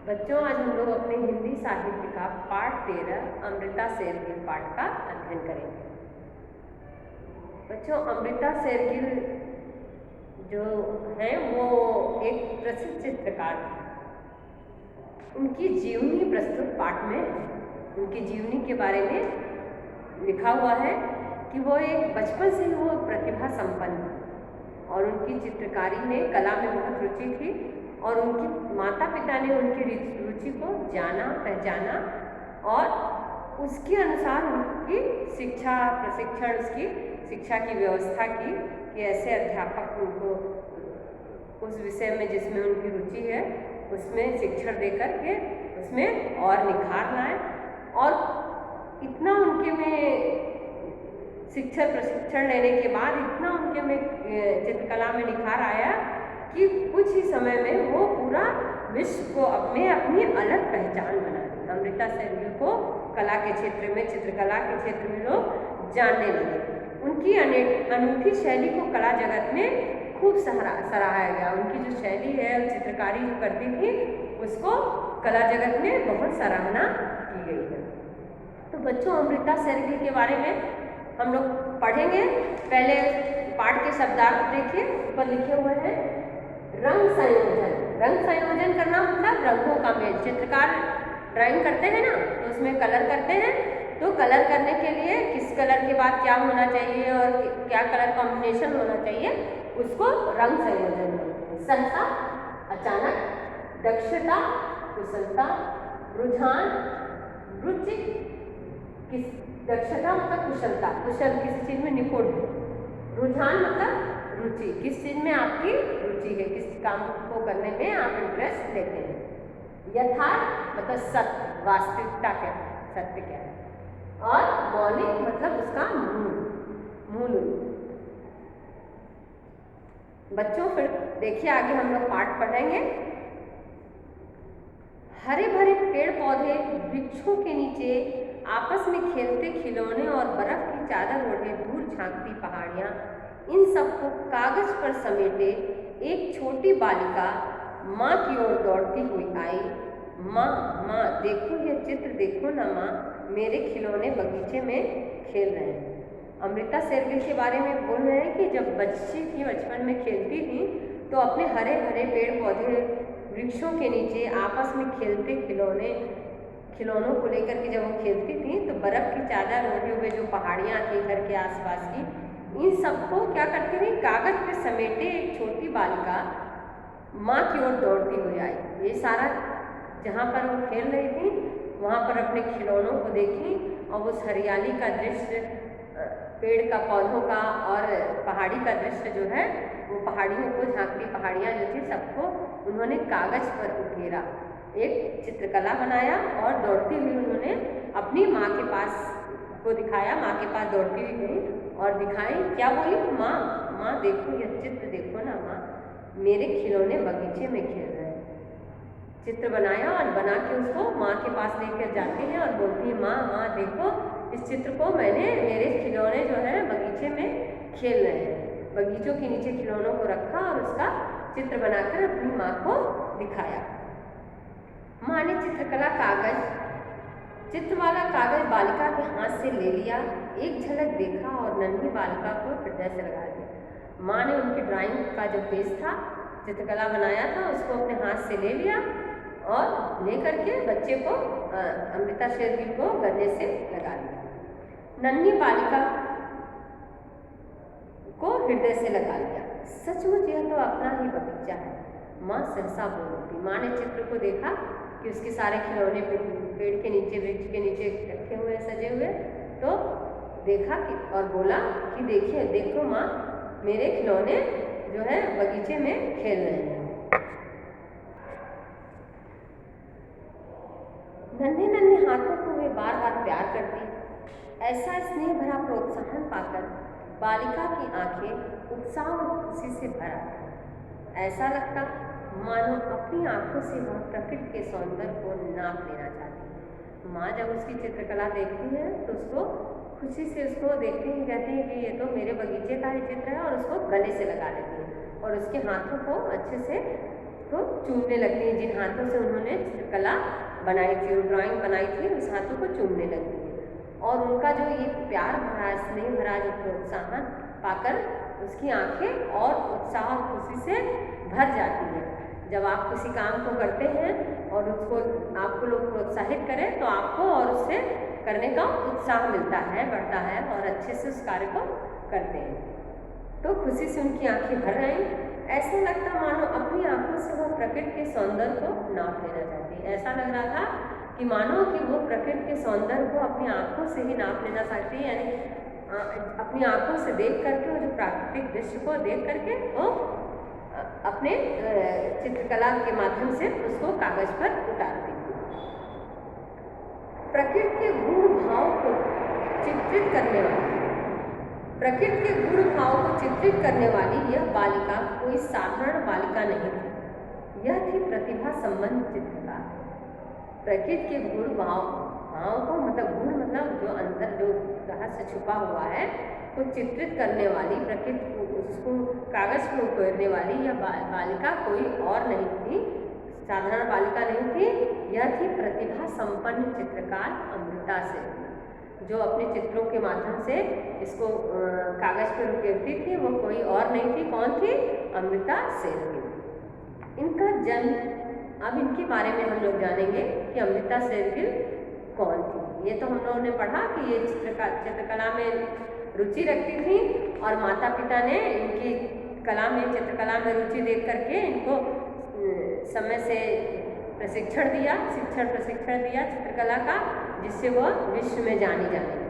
बच्चों, आज हम लोग अपने हिंदी साहित्य का पाठ 13 अमृता शेरगिल पाठ का अध्ययन करेंगे। बच्चों, अमृता शेरगिल जो है वो एक प्रसिद्ध चित्रकार थी। उनकी जीवनी प्रस्तुत पाठ में उनकी जीवनी के बारे में लिखा हुआ है कि वो एक बचपन से ही वो प्रतिभा संपन्न थी और उनकी चित्रकारी में, कला में बहुत रुचि थी और उनके माता पिता ने उनकी रुचि को जाना, पहचाना और उसके अनुसार उनकी शिक्षा प्रशिक्षण, उसकी शिक्षा की व्यवस्था की कि ऐसे अध्यापक उनको उस विषय में जिसमें उनकी रुचि है उसमें शिक्षण दे करके उसमें और निखार लाएं। और इतना उनके में शिक्षा प्रशिक्षण लेने के बाद इतना उनके में चित्रकला में निखार आया कि कुछ ही समय में वो पूरा विश्व को अपनी अलग पहचान बना दी। अमृता शेरगिल को कला के क्षेत्र में, चित्रकला के क्षेत्र में लोग जानने लगे। उनकी अनूठी शैली को कला जगत में खूब सराहाया गया। उनकी जो शैली है, चित्रकारी जो करती थी, उसको कला जगत में बहुत सराहना की गई है। तो बच्चों, अमृता शेरगिल के बारे में हम लोग पढ़ेंगे। पहले पाठ के शब्दार्थ देखिए, ऊपर लिखे हुए हैं रंग संयोजन। रंग संयोजन करना मतलब रंगों का मेल। चित्रकार ड्राइंग करते हैं ना, तो उसमें कलर करते हैं, तो कलर करने के लिए किस कलर के बाद क्या होना चाहिए और क्या कलर कॉम्बिनेशन होना चाहिए, उसको रंग संयोजन बोलते हैं। सहसा, अचानक, दक्षता, कुशलता, रुझान, रुचि। किस दक्षता मतलब कुशलता, कुशल किसी चीज में निपुण। रुझान मतलब रुचि, किस चीज में आपकी रुचि है, किस काम को करने में आप इंटरेस्ट लेते हैं। यथार्थ मतलब सत्य, वास्तविकता क्या है, सत्य क्या है। और मौलिक मतलब उसका मूल रूप। बच्चों, फिर देखिए आगे हम लोग पाठ पढ़ेंगे। हरे भरे पेड़ पौधे, वृक्षों के नीचे आपस में खेलते खिलौने और बर्फ की चादर ओढ़े दूर झांकती पहाड़ियाँ, इन सबको कागज पर समेटे एक छोटी बालिका माँ की ओर दौड़ती हुई आई। माँ, माँ देखो यह चित्र, देखो ना माँ, मेरे खिलौने बगीचे में खेल रहे हैं। अमृता शेरगिल के बारे में बोल रहे हैं कि जब बच्ची थी, बचपन में खेलती थी, तो अपने हरे भरे पेड़ पौधे, वृक्षों के नीचे आपस में खेलते खिलौनों को लेकर के जब वो खेलती थी, तो बर्फ़ की चादर ओढ़े हुए जो पहाड़ियाँ थी घर के आसपास की, इन सबको क्या करती थी, कागज पे समेटे एक छोटी बालिका माँ की ओर दौड़ती हुई आई। ये सारा जहाँ पर वो खेल रही थी, वहाँ पर अपने खिलौनों को देखी और उस हरियाली का दृश्य, पेड़ का, पौधों का और पहाड़ी का दृश्य जो है, वो पहाड़ियों को झांकती पहाड़ियाँ जो थी, सबको उन्होंने कागज पर उकेरा, एक चित्रकला बनाया और दौड़ती हुई उन्होंने अपनी माँ के पास को दिखाया। माँ के पास दौड़ती हुई गई और दिखाई, क्या बोली, माँ, माँ देखो यह चित्र, देखो ना माँ, मेरे खिलौने बगीचे में खेल रहे हैं। चित्र बनाया और बना के उसको माँ के पास लेकर जाती है और बोलती है, माँ, माँ देखो इस चित्र को मैंने, मेरे खिलौने जो है बगीचे में खेल रहे हैं। बगीचों के नीचे खिलौनों को रखा और उसका चित्र बनाकर अपनी माँ को दिखाया। माँ ने चित्रकला कागज, चित्र वाला कागज बालिका के हाथ से ले लिया, एक झलक देखा और नन्ही बालिका को हृदय से लगा दिया। माँ ने उनकी ड्राइंग का जो पेज था, चित्रकला बनाया था, उसको अपने हाथ से ले लिया और लेकर के बच्चे को, अमृता शेरगिल को गले से लगा दिया। नन्ही बालिका को हृदय से लगा लिया। सचमुच यह तो अपना ही बगीचा है, माँ सहसा बोल उठी। माँ ने चित्र को देखा कि उसके सारे खिलौने पेड़ के नीचे, वृक्ष के नीचे रखे हुए, सजे हुए, तो देखा कि और बोला कि देखिए, देखो माँ, मेरे खिलौने जो है बगीचे में खेल रहे हैं। नन्हे नन्हे हाथों को वे बार बार प्यार करती। ऐसा स्नेह भरा प्रोत्साहन पाकर बालिका की आंखें उत्साह और खुशी से भर आती। ऐसा लगता मानो अपनी आंखों से वह प्रकृति के सौंदर्य को नाप लेना चाहती। माँ जब उसकी चित्रकला देखती है तो उसको खुशी से, उसको देखती ही कहती है कि ये तो मेरे बगीचे का ही चित्र है, और उसको गले से लगा लेती है और उसके हाथों को अच्छे से को चूमने लगती हैं। जिन हाथों से उन्होंने चित्रकला बनाई थी और ड्राइंग बनाई थी, उस हाथों को चूमने लगती हैं। और उनका जो ये प्यार भरा, स्नेह भरा जो प्रोत्साहन पाकर उसकी आंखें और उत्साह और खुशी से भर जाती हैं। जब आप किसी काम को करते हैं और उसको आपको लोग प्रोत्साहित करें तो आपको और उससे करने का उत्साह मिलता है, बढ़ता है और अच्छे से उस कार्य को करते हैं। तो खुशी से उनकी आंखें भर आई। ऐसा लगता मानो अपनी आंखों से वो प्रकृति के सौंदर्य को नाप लेना चाहती है। ऐसा लग रहा था कि मानो कि वो प्रकृति के सौंदर्य को अपनी आंखों से ही नाप लेना चाहती है, यानी अपनी आंखों से देख करके वो जो प्राकृतिक दृश्य को देख करके वो अपने चित्रकला के माध्यम से उसको कागज पर उतारती थी। प्रकृति के गुण भाव को चित्रित करने वाली प्रकृति के गुण भाव को चित्रित करने वाली यह बालिका कोई साधारण बालिका नहीं थी। यह थी प्रतिभा संबंध चित्रकार। प्रकृति के गुण भाव को मतलब गुण मतलब जो अंदर जो रहस्य छुपा हुआ है को चित्रित करने वाली, प्रकृति को उसको कागज पर उकेरने वाली यह बालिका कोई और नहीं थी, साधारण बालिका नहीं थी। यह थी प्रतिभा संपन्न चित्रकार अमृता सेन, जो अपने चित्रों के माध्यम से इसको कागज पर उकेरती थी। वो कोई और नहीं थी। कौन थी? अमृता शेरगिल। इनका जन्म, अब इनके बारे में हम लोग जानेंगे कि अमृता शेरगिल कौन थी। ये तो हम लोगों ने पढ़ा कि ये चित्रकला में रुचि रखती थी और माता पिता ने इनकी कला में, चित्रकला में रुचि देख करके इनको समय से प्रशिक्षण दिया चित्रकला का, जिससे वह विश्व में जानी जाने लगी।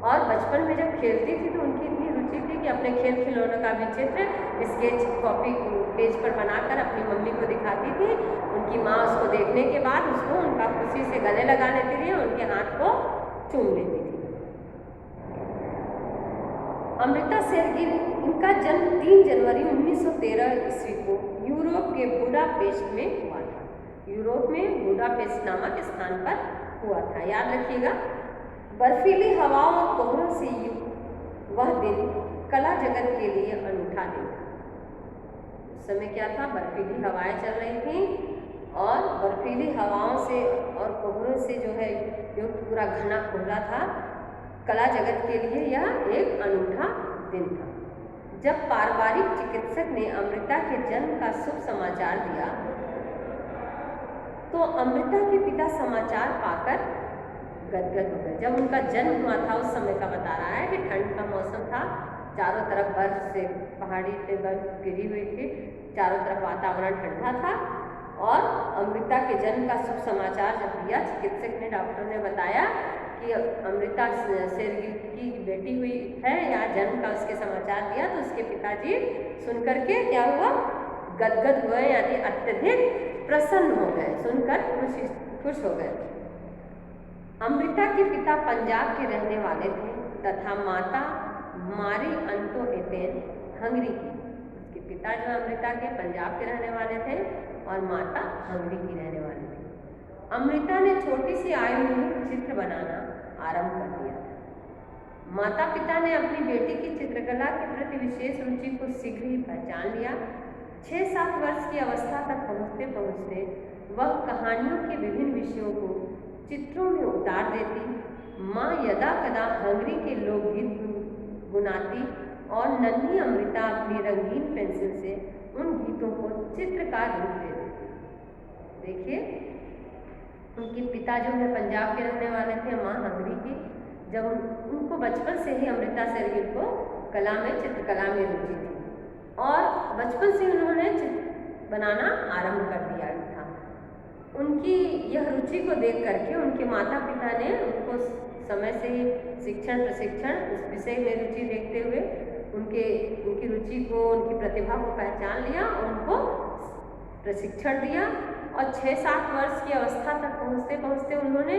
और बचपन में जब खेलती थी तो उनकी इतनी रुचि थी कि अपने खेल खिलौनों का भी चित्र स्केच कॉपी पेज पर बनाकर अपनी मम्मी को दिखाती थी। उनकी माँ उसको देखने के बाद उसको उनका खुशी से गले लगा लेती थी, उनके हाथ को चूम लेती थी। अमृता शेरगिल, इनका जन्म 3 जनवरी 1913 ईस्वी को यूरोप के बुडापेस्ट में हुआ था। यूरोप में बुडापेस्ट नामक स्थान पर हुआ था, याद रखिएगा। बर्फीली हवाओं और कोहरों से युक्त वह दिन कला जगत के लिए अनूठा दिन था। उस समय क्या था? बर्फीली हवाएं चल रही थी और बर्फीली हवाओं से और कोहरों से जो है युक्त पूरा घना कोहरा था। कला जगत के लिए यह एक अनूठा दिन था। जब पारिवारिक चिकित्सक ने अमृता के जन्म का शुभ समाचार दिया तो अमृता के पिता समाचार पाकर गदगद हो गए। जब उनका जन्म हुआ था उस समय का बता रहा है कि ठंड का मौसम था, चारों तरफ बर्फ से, पहाड़ी पे बर्फ गिरी हुई थी, चारों तरफ वातावरण ठंडा था। और अमृता के जन्म का शुभ समाचार जब दिया, चिकित्सक ने, डॉक्टर ने बताया कि अमृता शेरगिल की बेटी हुई है या जन्म का उसके समाचार दिया, तो उसके पिताजी सुनकर के क्या हुआ? गदगद हुए, यानी अत्यधिक प्रसन्न हो गए, सुनकर खुश हो गए। अमृता के पिता पंजाब के रहने वाले थे तथा माता मारी अंटोएटेन हंगरी की। उसके पिता जो अमृता के पंजाब के रहने वाले थे और माता हंगरी की रहने वाली थी। अमृता ने छोटी सी आयु में चित्र बनाना आरंभ कर दिया था। माता पिता ने अपनी बेटी की चित्रकला के प्रति विशेष रुचि को शीघ्र ही पहचान लिया। 6-7 वर्ष की अवस्था तक पहुँचते पहुँचते वह कहानियों के विभिन्न विषयों को चित्रों में उतार देती। माँ यदा कदा हंगरी के लोकगीत गुनाती और नन्ही अमृता अपनी रंगीन पेंसिल से उन गीतों को चित्रकार रूप दे देती। देखिए, उनके पिता जो है पंजाब के रहने वाले थे, माँ हंगरी की। जब उनको बचपन से ही अमृता शेरगिल को कला में, चित्रकला में रुचि थी और बचपन से उन्होंने चित्र बनाना आरंभ कर दिया था। उनकी यह रुचि को देख करके उनके माता पिता ने उनको समय से ही प्रशिक्षण उस विषय में रुचि देखते हुए उनकी रुचि को, उनकी प्रतिभा को पहचान लिया और उनको प्रशिक्षण दिया। और 6-7 वर्ष की अवस्था तक पहुँचते पहुँचते उन्होंने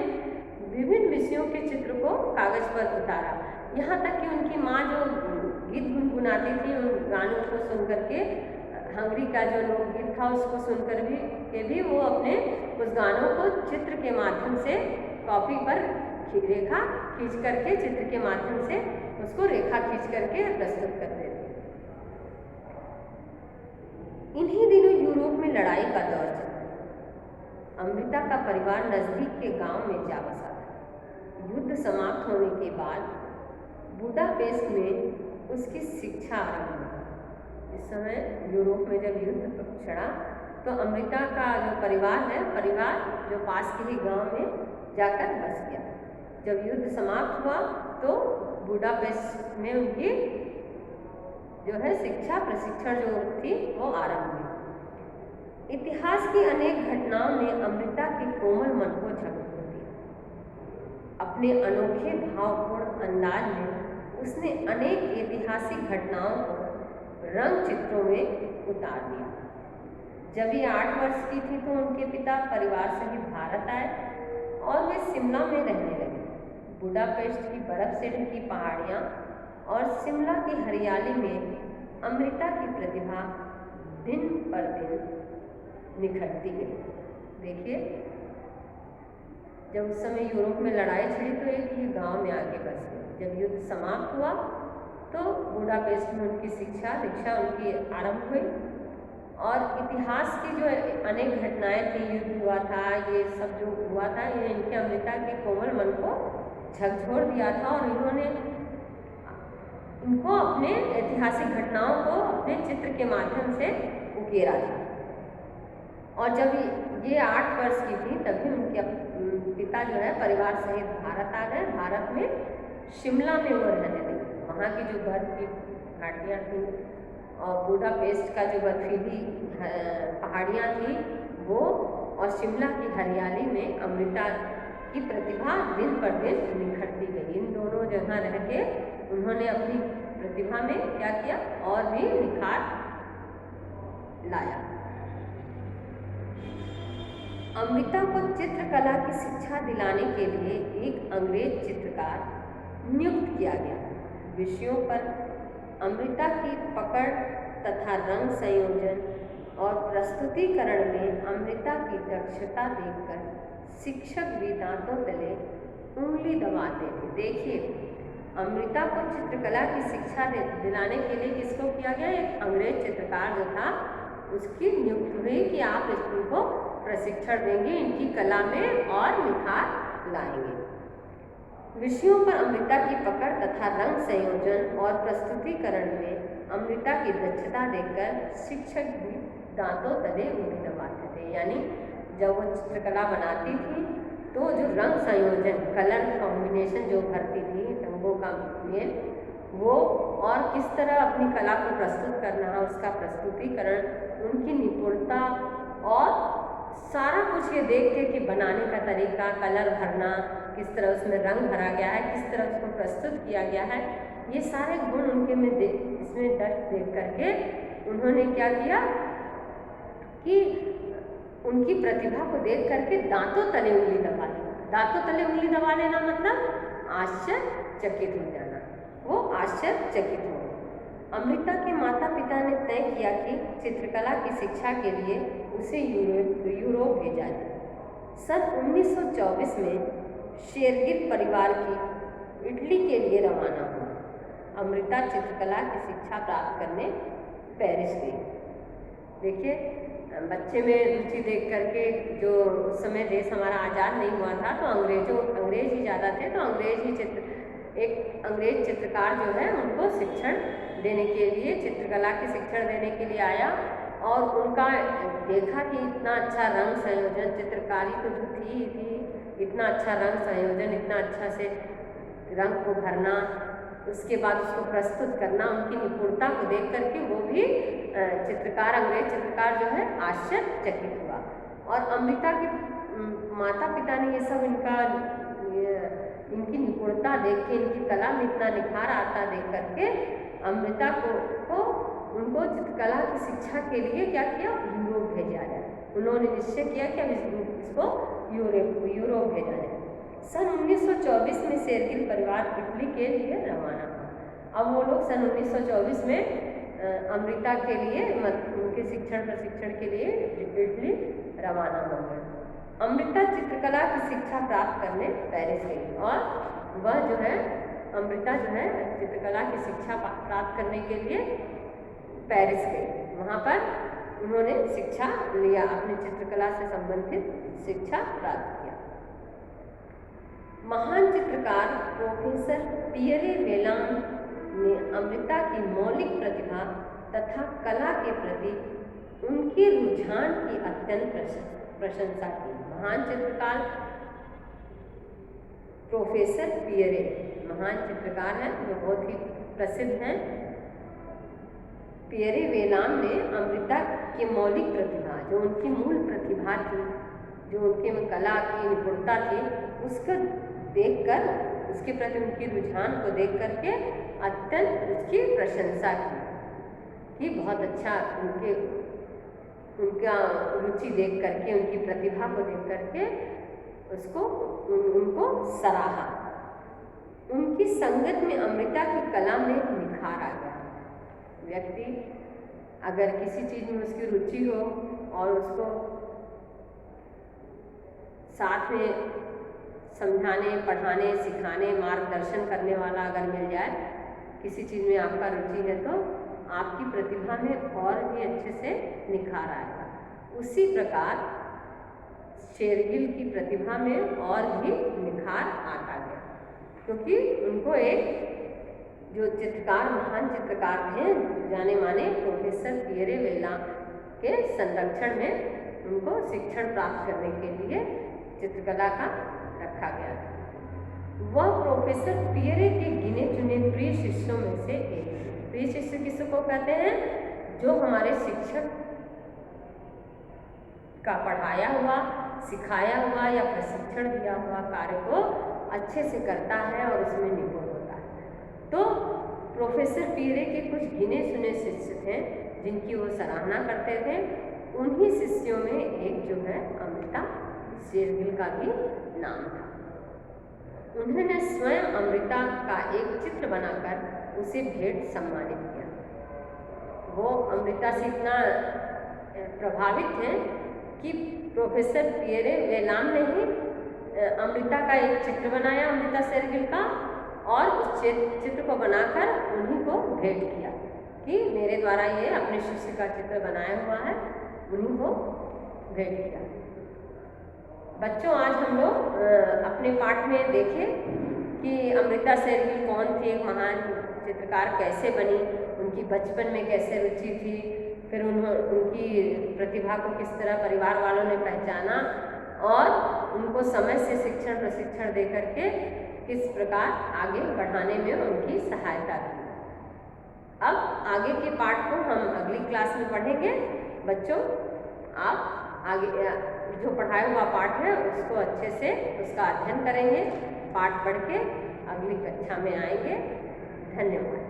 विभिन्न विषयों के चित्र को कागज पर उतारा। यहाँ तक कि उनकी माँ जो गीत गुनगुनाती थी, उन गानों को सुन करके, हंगरी का जो लोकगीत था उसको सुनकर भी वो अपने उस गानों को चित्र के माध्यम से कॉपी पर रेखा खींच करके, चित्र के माध्यम से उसको रेखा खींच करके प्रस्तुत करते थे। इन्हीं दिनों यूरोप में लड़ाई अमृता का परिवार नज़दीक के गांव में जा बसा था। युद्ध समाप्त होने के बाद बुडापेस्ट में उसकी शिक्षा आरंभ हुई। इस समय यूरोप में जब युद्ध छिड़ा तो अमृता का जो परिवार जो पास के ही गांव में जाकर बस गया। जब युद्ध समाप्त हुआ तो बुडापेस्ट में उनकी जो है शिक्षा प्रशिक्षण जो थी वो आरंभ हुई। इतिहास की अनेक घटनाओं ने अमृता के कोमल मन को झकझोर दिया। अपने अनोखे भावपूर्ण अंदाज में उसने अनेक ऐतिहासिक घटनाओं को रंग चित्रों में उतार दिया। जब ये 8 वर्ष की थी तो उनके पिता परिवार सहित भारत आए और वे शिमला में रहने लगे। बुडापेस्ट की बर्फ से ढकी पहाड़ियाँ और शिमला की हरियाली में अमृता की प्रतिभा दिन पर दिन निखरती गई। देखिए, जब उस समय यूरोप में लड़ाई छिड़ी तो एक ही गांव में आके बस गए। जब युद्ध समाप्त हुआ तो बुडापेस्ट में उनकी शिक्षा दीक्षा उनकी आरंभ हुई और इतिहास की जो अनेक घटनाएं थी, युद्ध हुआ था, ये सब जो हुआ था, ये इनके अमृता के कोमल मन को झकझोर दिया था और इन्होंने इनको अपने ऐतिहासिक घटनाओं को अपने चित्र के माध्यम से उकेरा था। और जब ये 8 वर्ष की थी तभी उनके पिता जो है परिवार सहित भारत आ गए। भारत में शिमला में वो रहने लगे। वहाँ की जो बर्फ की घाटियाँ थी और बुडापेस्ट का जो बर्फीली पहाड़ियाँ थी वो और शिमला की हरियाली में अमृता की प्रतिभा दिन पर दिन निखरती गई। इन दोनों जगह रह के उन्होंने अपनी प्रतिभा में क्या किया और भी निखार लाया। अमृता को चित्रकला की शिक्षा दिलाने के लिए एक अंग्रेज चित्रकार नियुक्त किया गया। विषयों पर अमृता की पकड़ तथा रंग संयोजन और प्रस्तुतिकरण में अमृता की दक्षता देखकर शिक्षक भी दांतों तले उंगली दबाते थे। देखिए, अमृता को चित्रकला की शिक्षा दिलाने के लिए किसको किया गया? एक अंग्रेज चित्रकार जो था उसकी नियुक्ति हुई कि आप इनको प्रशिक्षण देंगे, इनकी कला में और निखार लाएंगे। विषयों पर अमृता की पकड़ तथा रंग संयोजन और प्रस्तुतिकरण में अमृता की दक्षता देखकर शिक्षक भी दांतों तले उंगली दबाते थे। यानी जब वो चित्रकला बनाती थी तो जो रंग संयोजन, कलर कॉम्बिनेशन जो भरती थी, रंगों का मेल, वो और किस तरह अपनी कला को प्रस्तुत करना है, उसका प्रस्तुतिकरण, उनकी निपुणता और सारा कुछ ये देख के कि बनाने का तरीका, कलर भरना, किस तरह उसमें रंग भरा गया है, किस तरह उसको प्रस्तुत किया गया है, ये सारे गुण उनके में इसमें दर्ज देख करके उन्होंने क्या किया कि उनकी प्रतिभा को देख करके दांतों तले उंगली दबा ली। दांतों तले उंगली दबा लेना मतलब आश्चर्यचकित हो जाना। वो आश्चर्यचकित हो गए। अमृता के माता पिता ने तय किया कि चित्रकला की शिक्षा के लिए उसे यूरोप भेजा जाए। सन 1924 में शेरगिल परिवार की इटली के लिए रवाना हुआ। अमृता चित्रकला की शिक्षा प्राप्त करने पेरिस गई। देखिए, बच्चे में रुचि देख करके, जो उस समय देश हमारा आज़ाद नहीं हुआ था तो अंग्रेज ही ज़्यादा थे, तो एक अंग्रेज चित्रकार जो है उनको शिक्षण देने के लिए, चित्रकला के शिक्षण देने के लिए आया और उनका देखा कि इतना अच्छा रंग संयोजन, चित्रकारी तो जो थी इतना अच्छा रंग संयोजन, इतना अच्छा से रंग को भरना, उसके बाद उसको प्रस्तुत करना, उनकी निपुणता को देख करके वो भी अंग्रेज चित्रकार जो है आश्चर्यचकित हुआ। और अमृता के माता पिता ने ये सब इनकी निपुणता देख के, इनकी कला में इतना निखार आता देख करके अमृता को उनको चित्रकला की शिक्षा के लिए क्या किया, यूरोप भेजा जाए। उन्होंने निश्चय किया कि अब इसको यूरोप भेजा जाए। सन 1924 में शेरगिल परिवार इटली के लिए रवाना हुआ। अब वो लोग सन 1924 में अमृता के लिए उनके प्रशिक्षण के लिए इटली रवाना हो गए। अमृता चित्रकला की शिक्षा प्राप्त करने पेरिस गई और वह जो है अमृता जो है चित्रकला की शिक्षा प्राप्त करने के लिए पेरिस गई। वहाँ पर उन्होंने शिक्षा लिया, अपनी चित्रकला से संबंधित शिक्षा प्राप्त किया। महान चित्रकार प्रोफेसर पियरे वेलान ने अमृता की मौलिक प्रतिभा तथा कला के प्रति उनके रुझान की अत्यंत प्रशंसा की। महान चित्रकार प्रोफेसर पियरे महान चित्रकार हैं, जो बहुत ही प्रसिद्ध हैं। पियरे वेलान ने अमृता की मौलिक प्रतिभा, जो उनकी मूल प्रतिभा थी, जो उनके में कला की निपुणता थी, उसको देखकर, उसके प्रति उनकी रुझान को देख करके अत्यंत उसकी प्रशंसा की कि बहुत अच्छा, उनका रुचि देख करके, उनकी प्रतिभा को देख करके उनको सराहा। उनकी संगत में अमृता की कला में निखार आ गया। व्यक्ति अगर किसी चीज़ में उसकी रुचि हो और उसको साथ में समझाने, पढ़ाने, सिखाने, मार्गदर्शन करने वाला अगर मिल जाए, किसी चीज़ में आपका रुचि है तो आपकी प्रतिभा में और भी अच्छे से निखार आएगा। उसी प्रकार शेरगिल की प्रतिभा में और भी निखार आता गया, क्योंकि उनको एक जो चित्रकार, महान चित्रकार थे, जाने माने प्रोफेसर पियरे वेलान के संरक्षण में उनको शिक्षण प्राप्त करने के लिए चित्रकला का रखा गया था। वह प्रोफेसर पियरे के गिने चुने प्रिय शिष्यों में से एक थे। प्रिय शिष्य किसको कहते हैं? जो हमारे शिक्षक का पढ़ाया हुआ, सिखाया हुआ या प्रशिक्षण दिया हुआ कार्य को अच्छे से करता है और उसमें निपुण होता है। तो प्रोफेसर पियरे के कुछ गिने चुने शिष्य थे जिनकी वो सराहना करते थे। उन्हीं शिष्यों में एक जो है अमृता शेरगिल का भी नाम था। उन्होंने स्वयं अमृता का एक चित्र बनाकर उसे भेंट सम्मानित किया। वो अमृता से इतना प्रभावित हैं कि प्रोफेसर पियरे वेलान ने ही अमृता का एक चित्र बनाया, अमृता शेरगिल का, और उस चित्र को बनाकर उन्हीं को भेंट किया कि मेरे द्वारा ये अपने शिष्य का चित्र बनाया हुआ है, उन्हीं को भेंट किया। बच्चों, आज हम लोग अपने पाठ में देखें कि अमृता शेरगिल कौन थी, एक महान चित्रकार कैसे बनी, उनकी बचपन में कैसे रुचि थी, फिर उनकी प्रतिभा को किस तरह परिवार वालों ने पहचाना और उनको समय से शिक्षण प्रशिक्षण दे करके किस प्रकार आगे बढ़ाने में उनकी सहायता की। अब आगे के पाठ को हम अगली क्लास में पढ़ेंगे। बच्चों, आप आगे जो पढ़ाया हुआ पाठ है उसको अच्छे से उसका अध्ययन करेंगे, पाठ पढ़ के अगली कक्षा में आएंगे। धन्यवाद।